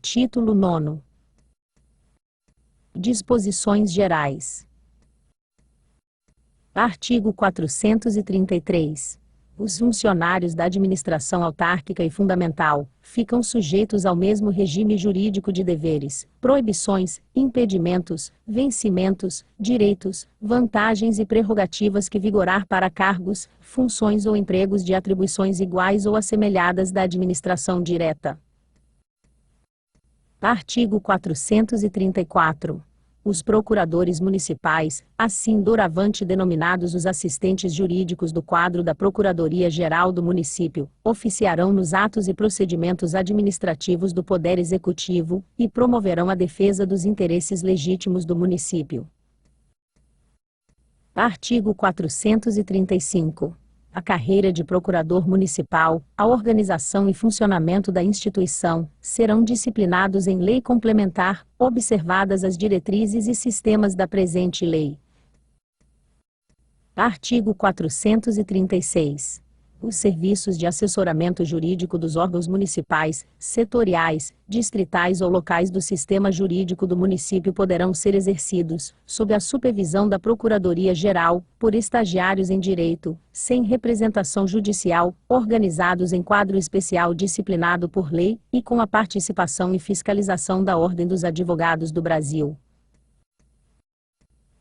Título 9. Disposições Gerais. Artigo 433. Os funcionários da administração autárquica e fundamental ficam sujeitos ao mesmo regime jurídico de deveres, proibições, impedimentos, vencimentos, direitos, vantagens e prerrogativas que vigorar para cargos, funções ou empregos de atribuições iguais ou assemelhadas da administração direta. Artigo 434. Os procuradores municipais, assim doravante denominados os assistentes jurídicos do quadro da Procuradoria-Geral do Município, oficiarão nos atos e procedimentos administrativos do Poder Executivo e promoverão a defesa dos interesses legítimos do município. Artigo 435. A carreira de procurador municipal, a organização e funcionamento da instituição, serão disciplinados em lei complementar, observadas as diretrizes e sistemas da presente lei. Artigo 436. Os serviços de assessoramento jurídico dos órgãos municipais, setoriais, distritais ou locais do sistema jurídico do município poderão ser exercidos, sob a supervisão da Procuradoria-Geral, por estagiários em direito, sem representação judicial, organizados em quadro especial disciplinado por lei, e com a participação e fiscalização da Ordem dos Advogados do Brasil.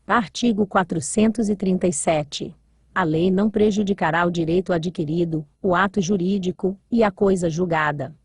Artigo 437. A lei não prejudicará o direito adquirido, o ato jurídico, e a coisa julgada.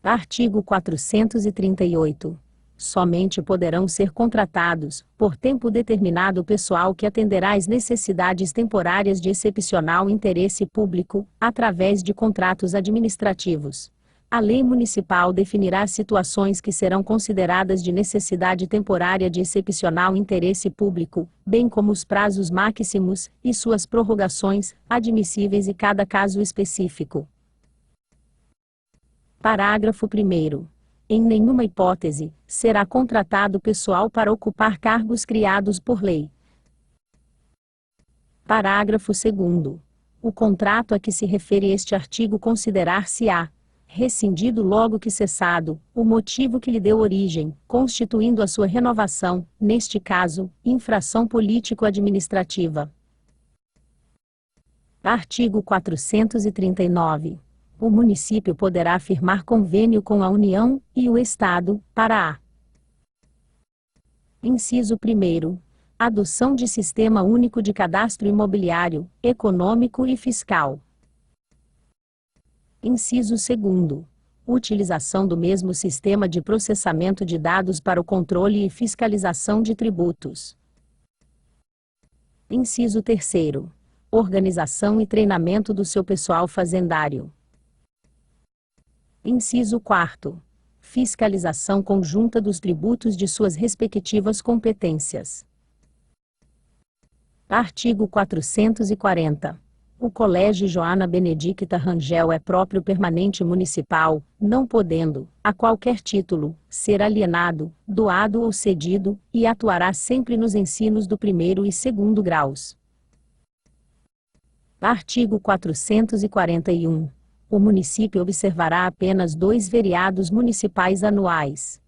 Artigo 438. Somente poderão ser contratados, por tempo determinado, pessoal que atenderá às necessidades temporárias de excepcional interesse público, através de contratos administrativos. A lei municipal definirá situações que serão consideradas de necessidade temporária de excepcional interesse público, bem como os prazos máximos e suas prorrogações, admissíveis em cada caso específico. Parágrafo 1º. Em nenhuma hipótese, será contratado pessoal para ocupar cargos criados por lei. Parágrafo 2º. O contrato a que se refere este artigo considerar-se-á rescindido logo que cessado o motivo que lhe deu origem, constituindo a sua renovação, neste caso, infração político-administrativa. Artigo 439. O município poderá firmar convênio com a União e o Estado, para a: Inciso 1º. Adoção de Sistema Único de Cadastro Imobiliário, Econômico e Fiscal. Inciso 2º. Utilização do mesmo sistema de processamento de dados para o controle e fiscalização de tributos. Inciso 3º. Organização e treinamento do seu pessoal fazendário. Inciso 4º. Fiscalização conjunta dos tributos de suas respectivas competências. Artigo 440. O Colégio Joana Benedicta Rangel é próprio permanente municipal, não podendo, a qualquer título, ser alienado, doado ou cedido, e atuará sempre nos ensinos do 1º e 2º graus. Artigo 441. O município observará apenas 2 feriados municipais anuais.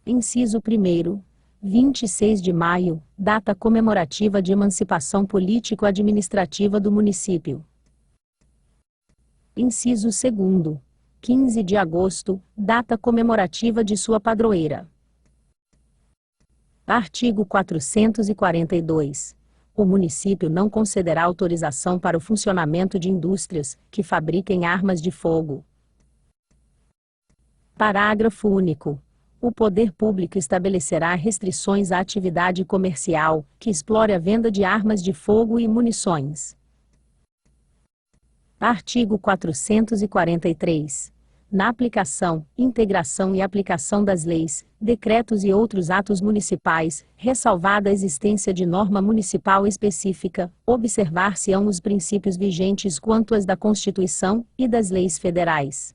Inciso 1º. 26 de maio, data comemorativa de emancipação político-administrativa do município. Inciso 2º. 15 de agosto, data comemorativa de sua padroeira. Artigo 442. O município não concederá autorização para o funcionamento de indústrias que fabriquem armas de fogo. Parágrafo único. O poder público estabelecerá restrições à atividade comercial que explore a venda de armas de fogo e munições. Artigo 443. Na aplicação, integração e aplicação das leis, decretos e outros atos municipais, ressalvada a existência de norma municipal específica, observar-se-ão os princípios vigentes quanto às da Constituição e das leis federais.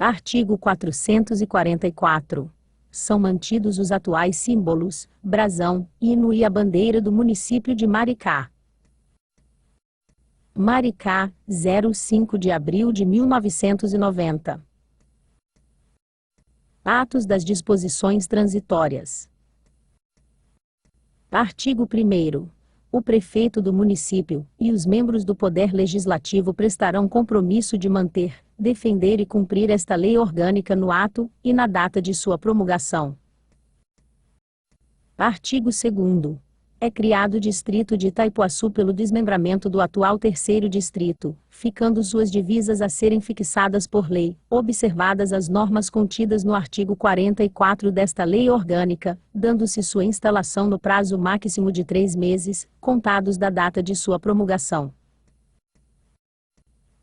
Artigo 444. São mantidos os atuais símbolos, brasão, hino e a bandeira do município de Maricá. Maricá, 05 de abril de 1990. Atos das disposições transitórias. Artigo 1º. O prefeito do município e os membros do Poder Legislativo prestarão compromisso de manter, defender e cumprir esta lei orgânica no ato e na data de sua promulgação. Artigo 2º. É criado o Distrito de Itaipuaçu pelo desmembramento do atual 3º Distrito, ficando suas divisas a serem fixadas por lei, observadas as normas contidas no artigo 44 desta lei orgânica, dando-se sua instalação no prazo máximo de 3 meses, contados da data de sua promulgação.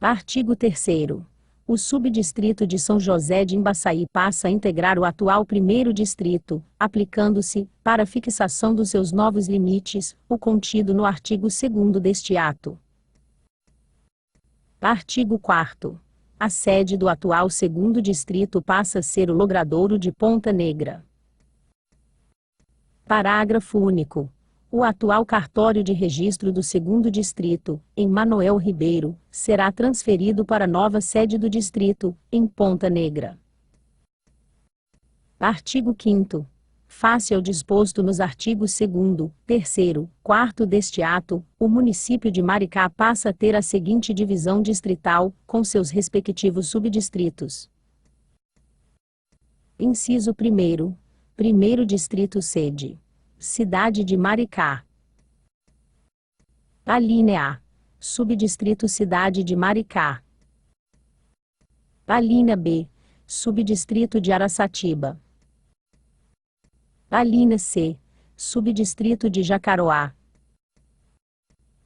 Artigo 3º. O subdistrito de São José de Imbaçaí passa a integrar o atual 1º Distrito, aplicando-se, para a fixação dos seus novos limites, o contido no artigo 2º deste ato. Artigo 4º. A sede do atual 2º Distrito passa a ser o Logradouro de Ponta Negra. Parágrafo único. O atual cartório de registro do 2º Distrito, em Manoel Ribeiro, será transferido para a nova sede do Distrito, em Ponta Negra. Artigo 5º. Face ao disposto nos artigos 2º, 3º, 4º deste ato, o município de Maricá passa a ter a seguinte divisão distrital, com seus respectivos subdistritos. Inciso 1º. 1º Distrito Sede. Cidade de Maricá. Alínea A. Subdistrito Cidade de Maricá. Alínea B. Subdistrito de Araçatiba. Alínea C. Subdistrito de Jacaroá.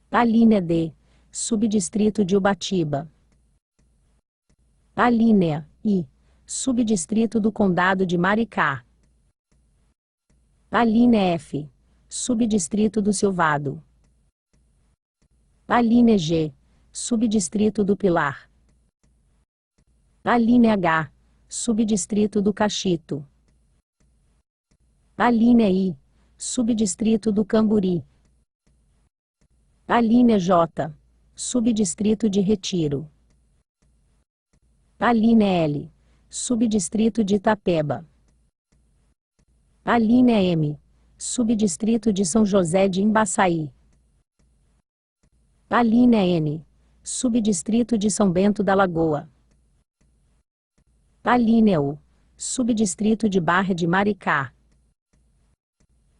Alínea D. Subdistrito de Ubatiba. Alínea I. Subdistrito do Condado de Maricá. Alínea F. Subdistrito do Silvado. Alínea G. Subdistrito do Pilar. Alínea H. Subdistrito do Caxito. Alínea I. Subdistrito do Camburi. Alínea J. Subdistrito de Retiro. Alínea L. Subdistrito de Itapeba. Alínea M. Subdistrito de São José de Imbaçaí. Alínea N. Subdistrito de São Bento da Lagoa. Alínea U. Subdistrito de Barra de Maricá.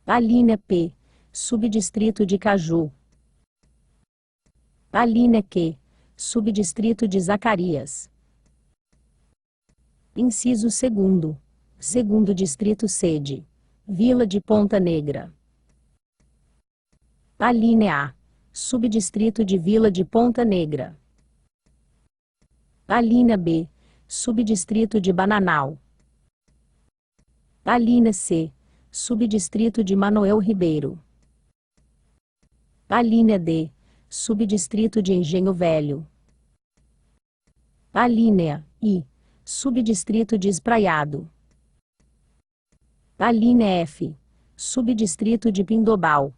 Alínea P. Subdistrito de Caju. Alínea Q. Subdistrito de Zacarias. Inciso 2º. 2º Distrito Sede. Vila de Ponta Negra. Alínea A. Subdistrito de Vila de Ponta Negra. Alínea B. Subdistrito de Bananal. Alínea C. Subdistrito de Manoel Ribeiro. Alínea D. Subdistrito de Engenho Velho. Alínea I. Subdistrito de Espraiado. Alínea F. Subdistrito de Pindobal.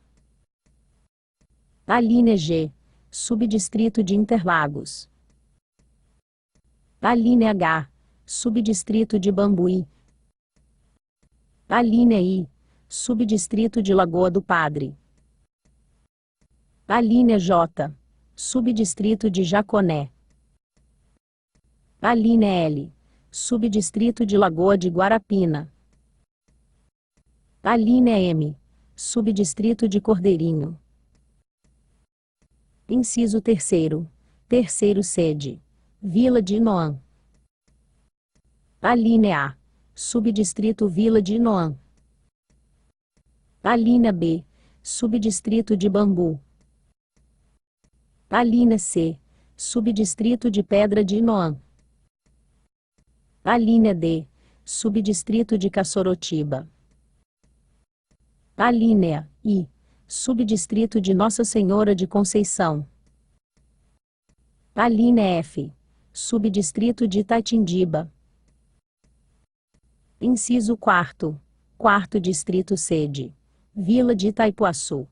Alínea G. Subdistrito de Interlagos. Alínea H. Subdistrito de Bambuí. Alínea I. Subdistrito de Lagoa do Padre. Alínea J. Subdistrito de Jaconé. Alínea L. Subdistrito de Lagoa de Guarapina. Alínea M. Subdistrito de Cordeirinho. Inciso 3º. 3º Sede. Vila de Inoã. Alínea A. Subdistrito Vila de Inoã. Alínea B. Subdistrito de Bambu. Alínea C. Subdistrito de Pedra de Inoã. Alínea D. Subdistrito de Caçorotiba. Alínea I. Subdistrito de Nossa Senhora de Conceição. Alínea F. Subdistrito de Itatindiba. Inciso 4º. 4º Distrito Sede. Vila de Itaipuaçu.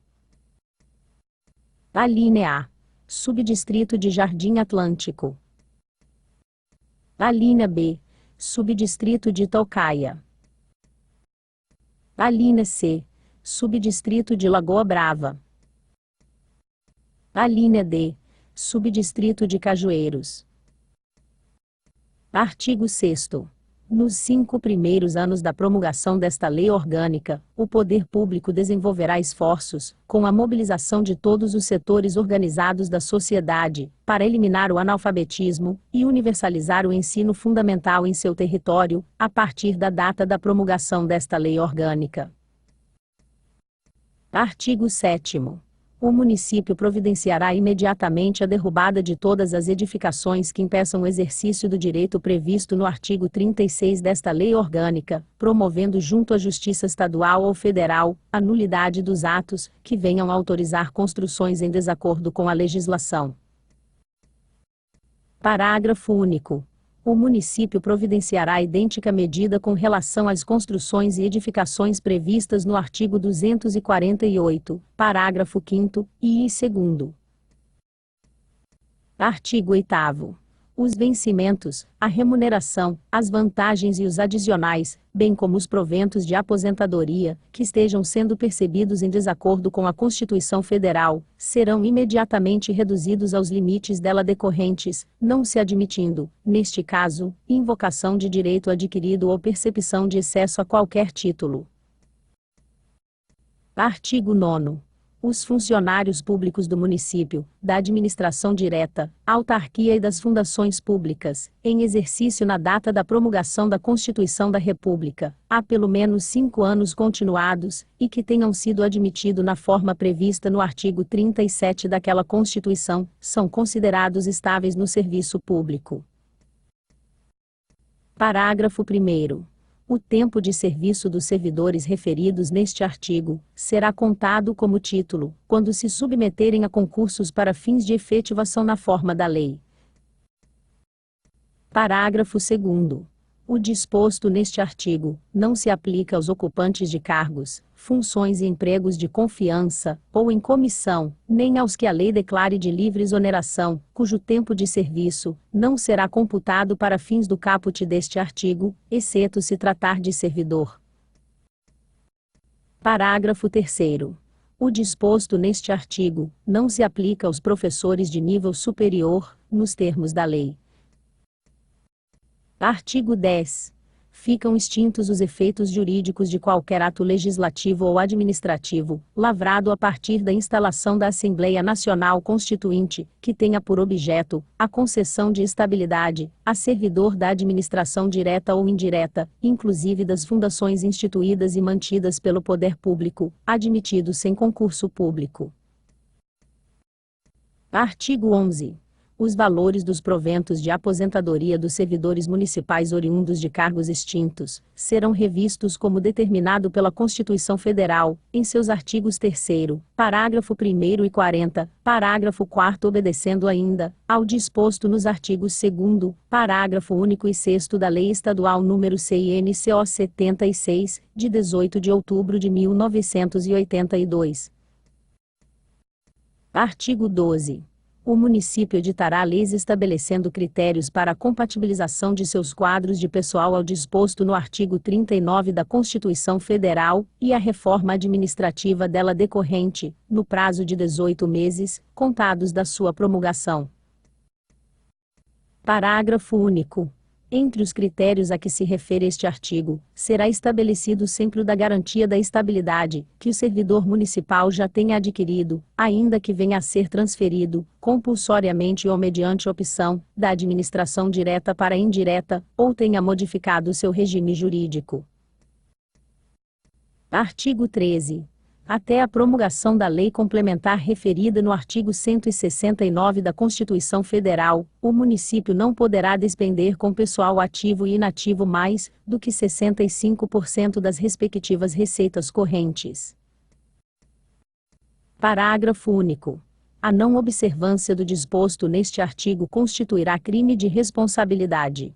Alínea A. subdistrito de Jardim Atlântico. Alínea B, subdistrito de Tocaia. Alínea C, subdistrito de Lagoa Brava. Alínea D, subdistrito de Cajueiros. Artigo 6º. Nos 5 primeiros anos da promulgação desta lei orgânica, o poder público desenvolverá esforços, com a mobilização de todos os setores organizados da sociedade, para eliminar o analfabetismo e universalizar o ensino fundamental em seu território, a partir da data da promulgação desta lei orgânica. Artigo 7º. O município providenciará imediatamente a derrubada de todas as edificações que impeçam o exercício do direito previsto no artigo 36 desta lei orgânica, promovendo junto à Justiça Estadual ou Federal a nulidade dos atos que venham a autorizar construções em desacordo com a legislação. Parágrafo único. O município providenciará idêntica medida com relação às construções e edificações previstas no artigo 248, parágrafo 5º e 2º. Artigo 8º. Os vencimentos, a remuneração, as vantagens e os adicionais, bem como os proventos de aposentadoria, que estejam sendo percebidos em desacordo com a Constituição Federal, serão imediatamente reduzidos aos limites dela decorrentes, não se admitindo, neste caso, invocação de direito adquirido ou percepção de excesso a qualquer título. Artigo 9º. Os funcionários públicos do município, da administração direta, autarquia e das fundações públicas, em exercício na data da promulgação da Constituição da República, há pelo menos 5 anos continuados, e que tenham sido admitidos na forma prevista no artigo 37 daquela Constituição, são considerados estáveis no serviço público. Parágrafo 1º. O tempo de serviço dos servidores referidos neste artigo será contado como título, quando se submeterem a concursos para fins de efetivação na forma da lei. Parágrafo 2º. O disposto neste artigo não se aplica aos ocupantes de cargos, funções e empregos de confiança, ou em comissão, nem aos que a lei declare de livre exoneração, cujo tempo de serviço não será computado para fins do caput deste artigo, exceto se tratar de servidor. Parágrafo 3º. O disposto neste artigo não se aplica aos professores de nível superior, nos termos da lei. Artigo 10. Ficam extintos os efeitos jurídicos de qualquer ato legislativo ou administrativo, lavrado a partir da instalação da Assembleia Nacional Constituinte, que tenha por objeto a concessão de estabilidade a servidor da administração direta ou indireta, inclusive das fundações instituídas e mantidas pelo poder público, admitidos sem concurso público. Artigo 11. Os valores dos proventos de aposentadoria dos servidores municipais oriundos de cargos extintos serão revistos como determinado pela Constituição Federal, em seus artigos 3º, parágrafo 1º e 40, parágrafo 4º, obedecendo ainda ao disposto nos artigos 2º, parágrafo único e 6º da Lei Estadual nº CNCO 76, de 18 de outubro de 1982. Artigo 12. O município editará leis estabelecendo critérios para a compatibilização de seus quadros de pessoal ao disposto no artigo 39 da Constituição Federal, e a reforma administrativa dela decorrente, no prazo de 18 meses, contados da sua promulgação. Parágrafo único. Entre os critérios a que se refere este artigo, será estabelecido sempre o da garantia da estabilidade, que o servidor municipal já tenha adquirido, ainda que venha a ser transferido, compulsoriamente ou mediante opção, da administração direta para indireta, ou tenha modificado seu regime jurídico. Artigo 13. Até a promulgação da lei complementar referida no artigo 169 da Constituição Federal, o município não poderá despender com pessoal ativo e inativo mais do que 65% das respectivas receitas correntes. Parágrafo único. A não observância do disposto neste artigo constituirá crime de responsabilidade.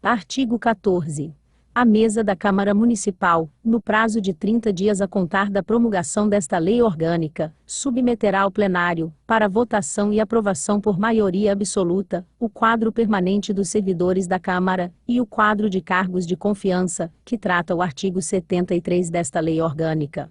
Artigo 14. A mesa da Câmara Municipal, no prazo de 30 dias a contar da promulgação desta lei orgânica, submeterá ao plenário, para votação e aprovação por maioria absoluta, o quadro permanente dos servidores da Câmara e o quadro de cargos de confiança, que trata o artigo 73 desta lei orgânica.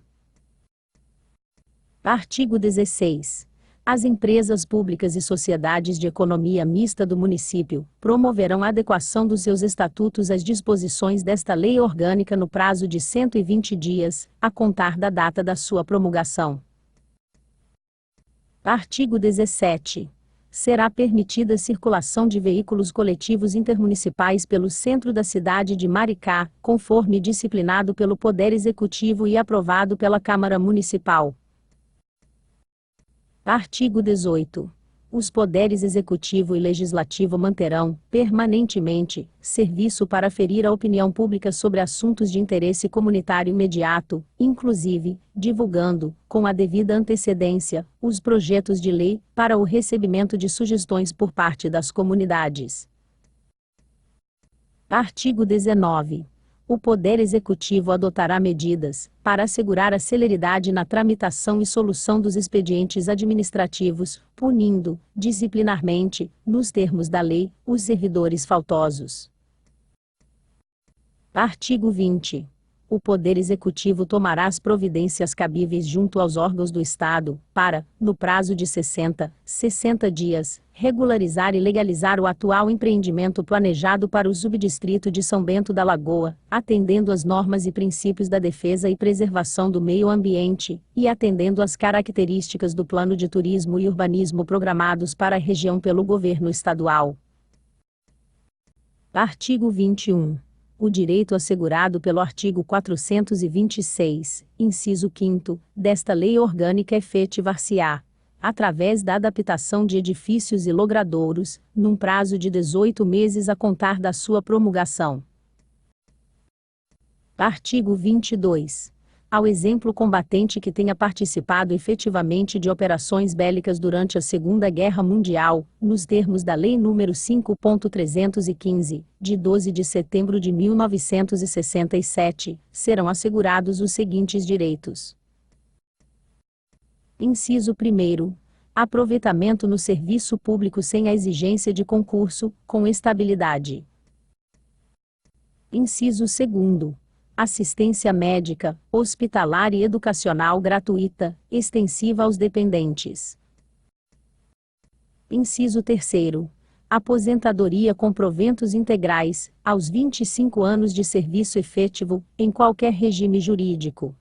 Artigo 16. As empresas públicas e sociedades de economia mista do município promoverão a adequação dos seus estatutos às disposições desta lei orgânica no prazo de 120 dias, a contar da data da sua promulgação. Artigo 17. Será permitida a circulação de veículos coletivos intermunicipais pelo centro da cidade de Maricá, conforme disciplinado pelo Poder Executivo e aprovado pela Câmara Municipal. Artigo 18. Os poderes executivo e legislativo manterão, permanentemente, serviço para aferir a opinião pública sobre assuntos de interesse comunitário imediato, inclusive, divulgando, com a devida antecedência, os projetos de lei, para o recebimento de sugestões por parte das comunidades. Artigo 19. O Poder Executivo adotará medidas para assegurar a celeridade na tramitação e solução dos expedientes administrativos, punindo, disciplinarmente, nos termos da lei, os servidores faltosos. Artigo 20. O Poder Executivo tomará as providências cabíveis junto aos órgãos do Estado, para, no prazo de 60 dias, regularizar e legalizar o atual empreendimento planejado para o subdistrito de São Bento da Lagoa, atendendo às normas e princípios da defesa e preservação do meio ambiente, e atendendo às características do plano de turismo e urbanismo programados para a região pelo governo estadual. Artigo 21. O direito assegurado pelo artigo 426, inciso 5º, desta lei orgânica efetivar-se-á, através da adaptação de edifícios e logradouros, num prazo de 18 meses a contar da sua promulgação. Artigo 22. Ao exemplo combatente que tenha participado efetivamente de operações bélicas durante a Segunda Guerra Mundial, nos termos da Lei nº 5.315, de 12 de setembro de 1967, serão assegurados os seguintes direitos. Inciso 1º. Aproveitamento no serviço público sem a exigência de concurso, com estabilidade. Inciso 2º. Assistência médica, hospitalar e educacional gratuita, extensiva aos dependentes. Inciso 3º. Aposentadoria com proventos integrais, aos 25 anos de serviço efetivo, em qualquer regime jurídico.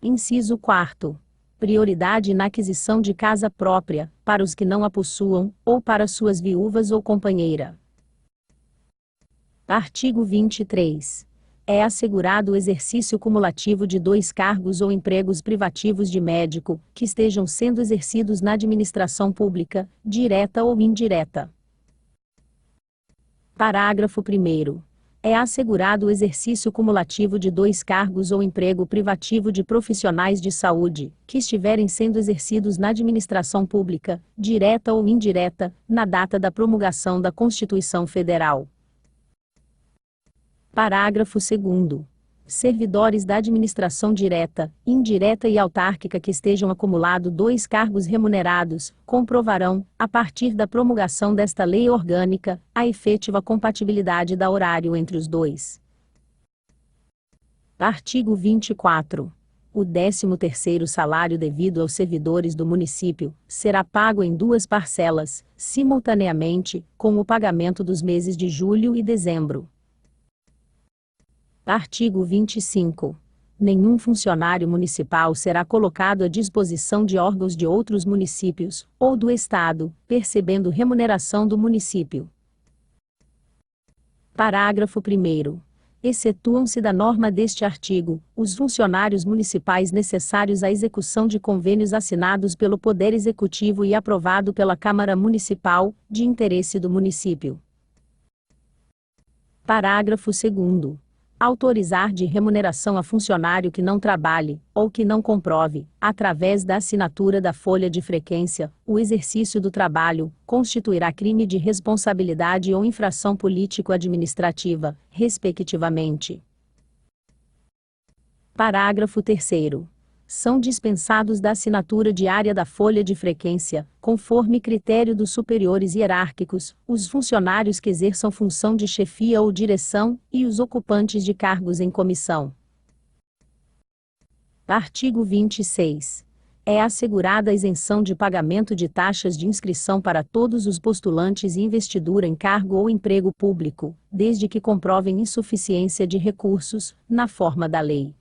Inciso 4º. Prioridade na aquisição de casa própria, para os que não a possuam, ou para suas viúvas ou companheira. Artigo 23. É assegurado o exercício cumulativo de 2 cargos ou empregos privativos de médico, que estejam sendo exercidos na administração pública, direta ou indireta. Parágrafo 1º. É assegurado o exercício cumulativo de 2 cargos ou emprego privativo de profissionais de saúde, que estiverem sendo exercidos na administração pública, direta ou indireta, na data da promulgação da Constituição Federal. Parágrafo 2º. Servidores da administração direta, indireta e autárquica que estejam acumulado 2 cargos remunerados, comprovarão, a partir da promulgação desta lei orgânica, a efetiva compatibilidade da horário entre os 2. Artigo 24. O 13º salário devido aos servidores do município será pago em 2 parcelas, simultaneamente, com o pagamento dos meses de julho e dezembro. Artigo 25. Nenhum funcionário municipal será colocado à disposição de órgãos de outros municípios, ou do Estado, percebendo remuneração do município. Parágrafo 1º. Excetuam-se da norma deste artigo, os funcionários municipais necessários à execução de convênios assinados pelo Poder Executivo e aprovado pela Câmara Municipal, de interesse do município. Parágrafo 2º. Autorizar de remuneração a funcionário que não trabalhe, ou que não comprove, através da assinatura da folha de frequência, o exercício do trabalho, constituirá crime de responsabilidade ou infração político-administrativa, respectivamente. Parágrafo 3º. São dispensados da assinatura diária da folha de frequência, conforme critério dos superiores hierárquicos, os funcionários que exerçam função de chefia ou direção, e os ocupantes de cargos em comissão. Artigo 26. É assegurada a isenção de pagamento de taxas de inscrição para todos os postulantes e investidura em cargo ou emprego público, desde que comprovem insuficiência de recursos, na forma da lei.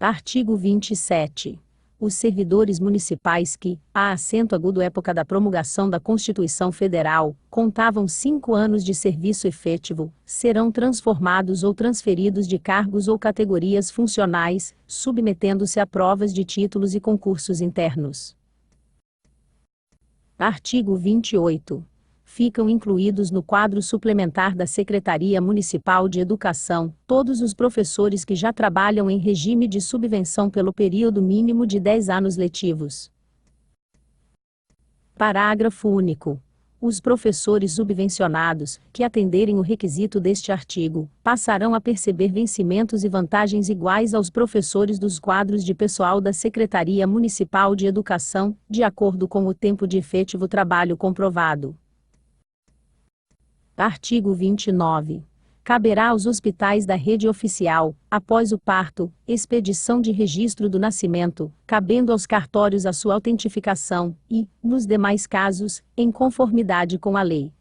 Artigo 27. Os servidores municipais que, a acento agudo época da promulgação da Constituição Federal, contavam 5 anos de serviço efetivo, serão transformados ou transferidos de cargos ou categorias funcionais, submetendo-se a provas de títulos e concursos internos. Artigo 28. Ficam incluídos no quadro suplementar da Secretaria Municipal de Educação, todos os professores que já trabalham em regime de subvenção pelo período mínimo de 10 anos letivos. Parágrafo único. Os professores subvencionados, que atenderem o requisito deste artigo, passarão a perceber vencimentos e vantagens iguais aos professores dos quadros de pessoal da Secretaria Municipal de Educação, de acordo com o tempo de efetivo trabalho comprovado. Artigo 29. Caberá aos hospitais da rede oficial, após o parto, expedição de registro do nascimento, cabendo aos cartórios a sua autentificação, e, nos demais casos, em conformidade com a lei.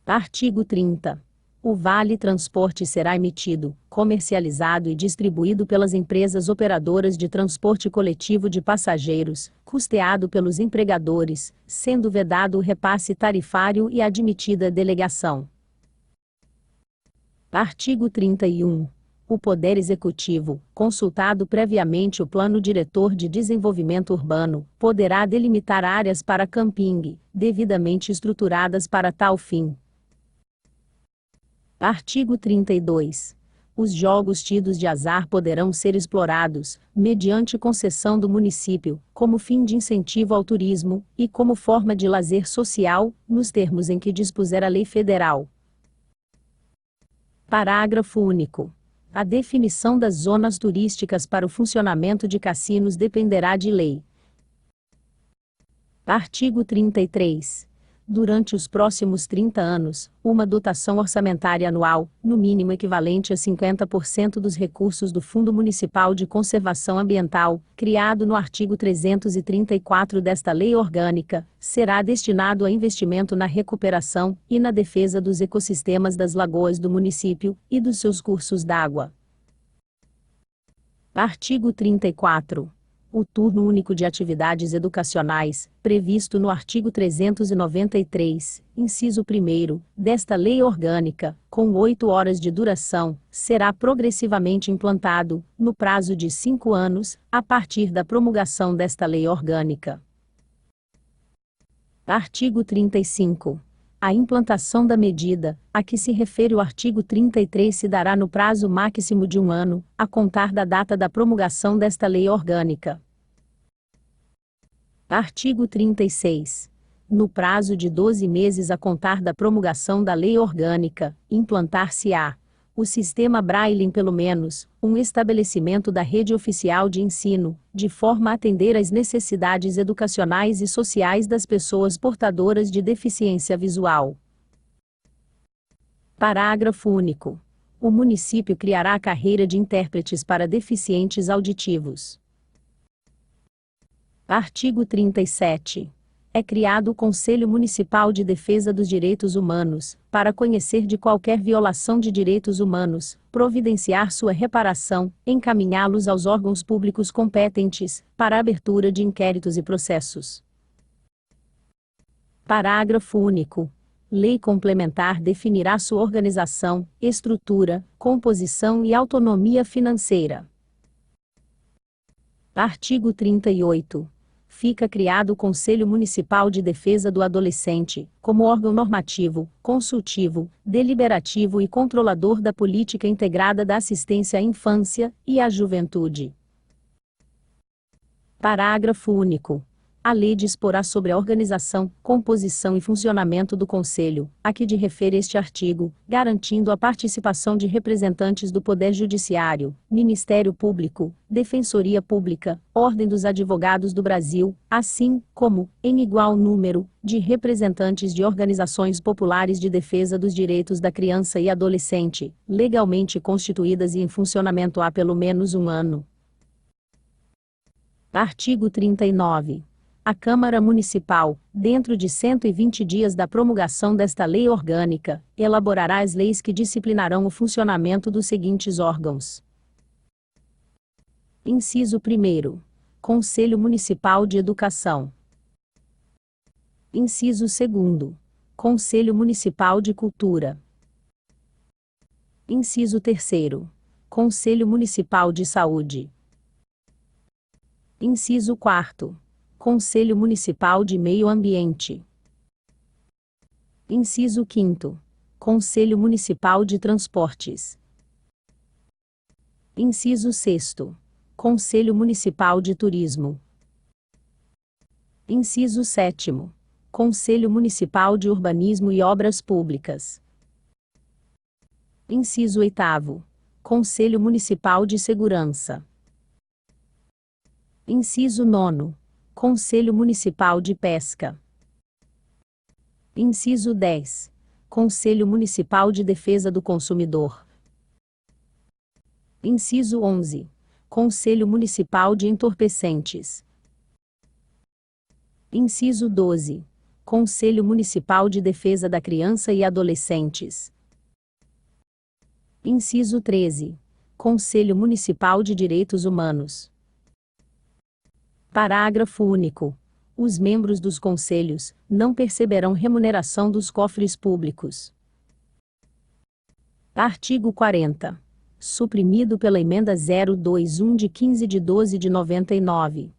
Artigo 30. O Vale Transporte será emitido, comercializado e distribuído pelas empresas operadoras de transporte coletivo de passageiros, custeado pelos empregadores, sendo vedado o repasse tarifário e admitida delegação. Artigo 31. O Poder Executivo, consultado previamente o Plano Diretor de Desenvolvimento Urbano, poderá delimitar áreas para camping, devidamente estruturadas para tal fim. Artigo 32. Os jogos tidos de azar poderão ser explorados, mediante concessão do município, como fim de incentivo ao turismo, e como forma de lazer social, nos termos em que dispuser a lei federal. Parágrafo único. A definição das zonas turísticas para o funcionamento de cassinos dependerá de lei. Artigo 33. Durante os próximos 30 anos, uma dotação orçamentária anual, no mínimo equivalente a 50% dos recursos do Fundo Municipal de Conservação Ambiental, criado no artigo 334 desta Lei Orgânica, será destinado a investimento na recuperação e na defesa dos ecossistemas das lagoas do município e dos seus cursos d'água. Artigo 34. O turno único de atividades educacionais, previsto no artigo 393, inciso 1º, desta Lei Orgânica, com 8 horas de duração, será progressivamente implantado, no prazo de 5 anos, a partir da promulgação desta Lei Orgânica. Artigo 35. A implantação da medida, a que se refere o artigo 33 se dará no prazo máximo de 1 ano, a contar da data da promulgação desta lei orgânica. Artigo 36. No prazo de 12 meses a contar da promulgação da lei orgânica, implantar-se-á o sistema Braille em pelo menos um estabelecimento da rede oficial de ensino, de forma a atender às necessidades educacionais e sociais das pessoas portadoras de deficiência visual. Parágrafo único. O município criará a carreira de intérpretes para deficientes auditivos. Artigo 37. É criado o Conselho Municipal de Defesa dos Direitos Humanos, para conhecer de qualquer violação de direitos humanos, providenciar sua reparação, encaminhá-los aos órgãos públicos competentes, para a abertura de inquéritos e processos. Parágrafo único. Lei complementar definirá sua organização, estrutura, composição e autonomia financeira. Artigo 38. Fica criado o Conselho Municipal de Defesa do Adolescente, como órgão normativo, consultivo, deliberativo e controlador da política integrada da assistência à infância e à juventude. Parágrafo único. A lei disporá sobre a organização, composição e funcionamento do Conselho, a que de refere este artigo, garantindo a participação de representantes do Poder Judiciário, Ministério Público, Defensoria Pública, Ordem dos Advogados do Brasil, assim como, em igual número, de representantes de organizações populares de defesa dos direitos da criança e adolescente, legalmente constituídas e em funcionamento há pelo menos um ano. Artigo 39. A Câmara Municipal, dentro de 120 dias da promulgação desta lei orgânica, elaborará as leis que disciplinarão o funcionamento dos seguintes órgãos. Inciso 1º. Conselho Municipal de Educação. Inciso 2º. Conselho Municipal de Cultura. Inciso 3º. Conselho Municipal de Saúde. Inciso 4º. Conselho Municipal de Meio Ambiente. Inciso 5º. Conselho Municipal de Transportes. Inciso 6º. Conselho Municipal de Turismo. Inciso 7º. Conselho Municipal de Urbanismo e Obras Públicas. Inciso 8º. Conselho Municipal de Segurança. Inciso 9º. Conselho Municipal de Pesca. Inciso 10. Conselho Municipal de Defesa do Consumidor. Inciso 11. Conselho Municipal de Entorpecentes. Inciso 12. Conselho Municipal de Defesa da Criança e Adolescentes. Inciso 13. Conselho Municipal de Direitos Humanos. Parágrafo único. Os membros dos conselhos não perceberão remuneração dos cofres públicos. Artigo 40. Suprimido pela Emenda 021 de 15 de 12 de 99.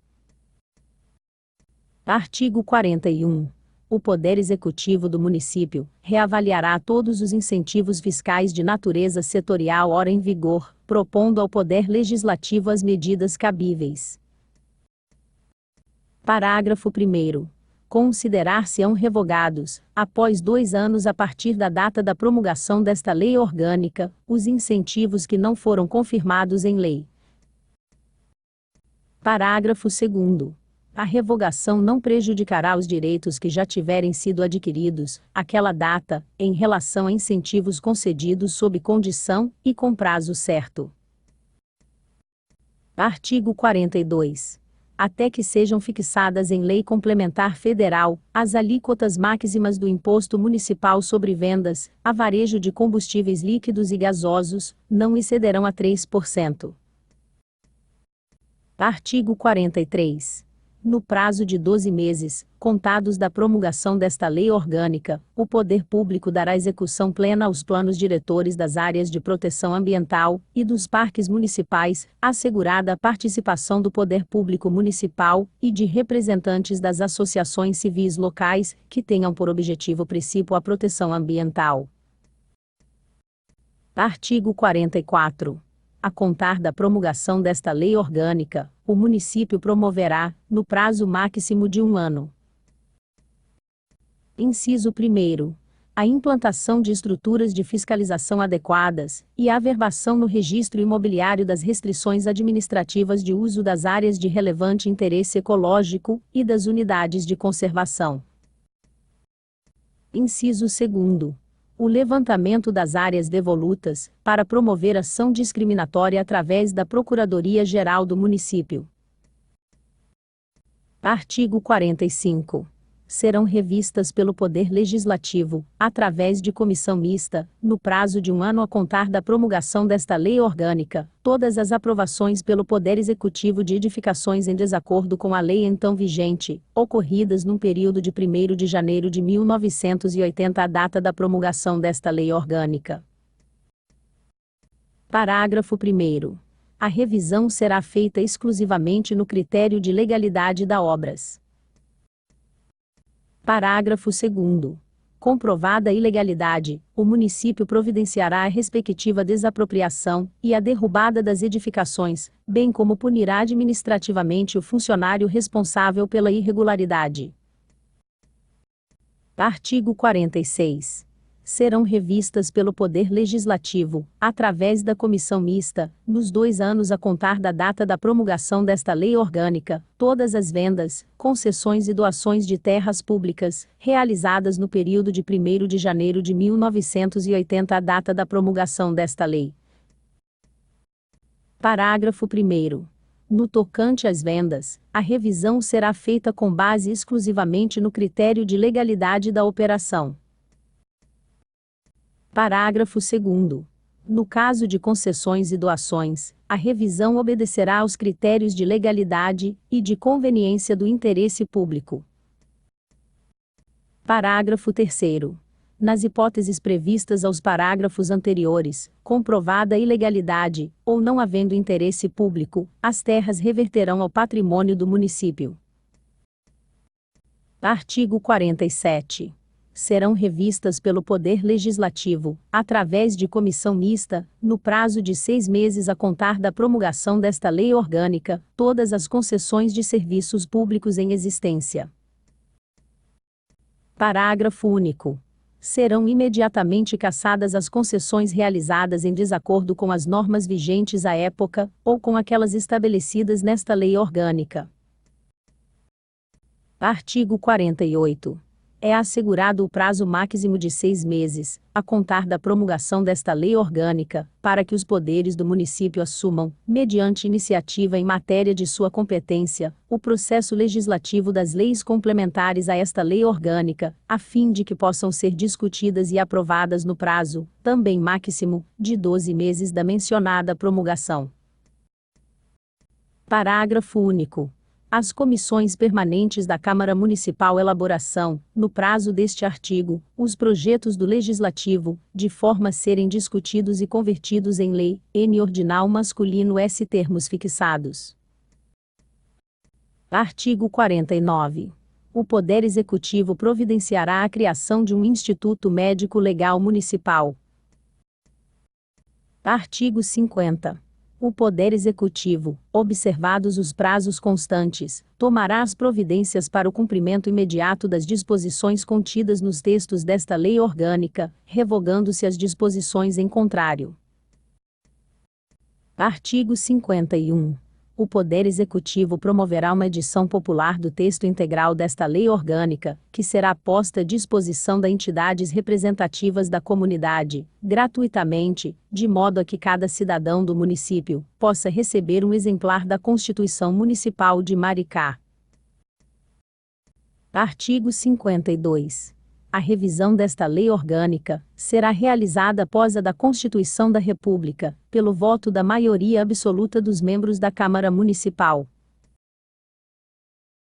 Artigo 41. O Poder Executivo do Município reavaliará todos os incentivos fiscais de natureza setorial ora em vigor, propondo ao Poder Legislativo as medidas cabíveis. Parágrafo 1º. Considerar-se-ão revogados, após 2 anos a partir da data da promulgação desta lei orgânica, os incentivos que não foram confirmados em lei. Parágrafo 2º. A revogação não prejudicará os direitos que já tiverem sido adquiridos, àquela data, em relação a incentivos concedidos sob condição e com prazo certo. Artigo 42. Até que sejam fixadas em lei complementar federal, as alíquotas máximas do Imposto Municipal sobre Vendas, a varejo de combustíveis líquidos e gasosos, não excederão a 3%. Artigo 43. No prazo de 12 meses, contados da promulgação desta lei orgânica, o Poder Público dará execução plena aos planos diretores das áreas de proteção ambiental e dos parques municipais, assegurada a participação do Poder Público Municipal e de representantes das associações civis locais, que tenham por objetivo principal a proteção ambiental. Artigo 44. A contar da promulgação desta lei orgânica, o município promoverá, no prazo máximo de 1 ano. Inciso 1º. A implantação de estruturas de fiscalização adequadas, e a averbação no registro imobiliário das restrições administrativas de uso das áreas de relevante interesse ecológico, e das unidades de conservação. Inciso 2º. O levantamento das áreas devolutas, para promover ação discriminatória através da Procuradoria-Geral do Município. Artigo 45. Serão revistas pelo Poder Legislativo, através de comissão mista, no prazo de 1 ano a contar da promulgação desta lei orgânica, todas as aprovações pelo Poder Executivo de edificações em desacordo com a lei então vigente, ocorridas num período de 1º de janeiro de 1980 à data da promulgação desta lei orgânica. Parágrafo 1º. A revisão será feita exclusivamente no critério de legalidade das obras. Parágrafo 2º. Comprovada a ilegalidade, o município providenciará a respectiva desapropriação e a derrubada das edificações, bem como punirá administrativamente o funcionário responsável pela irregularidade. Artigo 46. Serão revistas pelo Poder Legislativo, através da Comissão Mista, nos 2 anos a contar da data da promulgação desta Lei Orgânica, todas as vendas, concessões e doações de terras públicas, realizadas no período de 1º de janeiro de 1980 à data da promulgação desta lei. Parágrafo 1º. No tocante às vendas, a revisão será feita com base exclusivamente no critério de legalidade da operação. Parágrafo 2º. No caso de concessões e doações, a revisão obedecerá aos critérios de legalidade e de conveniência do interesse público. Parágrafo 3º. Nas hipóteses previstas aos parágrafos anteriores, comprovada a ilegalidade, ou não havendo interesse público, as terras reverterão ao patrimônio do município. Artigo 47. Serão revistas pelo Poder Legislativo, através de comissão mista, no prazo de 6 meses a contar da promulgação desta lei orgânica, todas as concessões de serviços públicos em existência. Parágrafo único. Serão imediatamente cassadas as concessões realizadas em desacordo com as normas vigentes à época, ou com aquelas estabelecidas nesta lei orgânica. Artigo 48. É assegurado o prazo máximo de 6 meses, a contar da promulgação desta lei orgânica, para que os poderes do município assumam, mediante iniciativa em matéria de sua competência, o processo legislativo das leis complementares a esta lei orgânica, a fim de que possam ser discutidas e aprovadas no prazo, também máximo, de 12 meses da mencionada promulgação. Parágrafo único. As comissões permanentes da Câmara Municipal elaboração, no prazo deste artigo, os projetos do Legislativo, de forma a serem discutidos e convertidos em lei, N ordinal masculino S termos fixados. Artigo 49. O Poder Executivo providenciará a criação de um Instituto Médico Legal Municipal. Artigo 50. O Poder Executivo, observados os prazos constantes, tomará as providências para o cumprimento imediato das disposições contidas nos textos desta lei orgânica, revogando-se as disposições em contrário. Artigo 51. O Poder Executivo promoverá uma edição popular do texto integral desta lei orgânica, que será posta à disposição das entidades representativas da comunidade, gratuitamente, de modo a que cada cidadão do município possa receber um exemplar da Constituição Municipal de Maricá. Artigo 52. A revisão desta lei orgânica será realizada após a da Constituição da República, pelo voto da maioria absoluta dos membros da Câmara Municipal.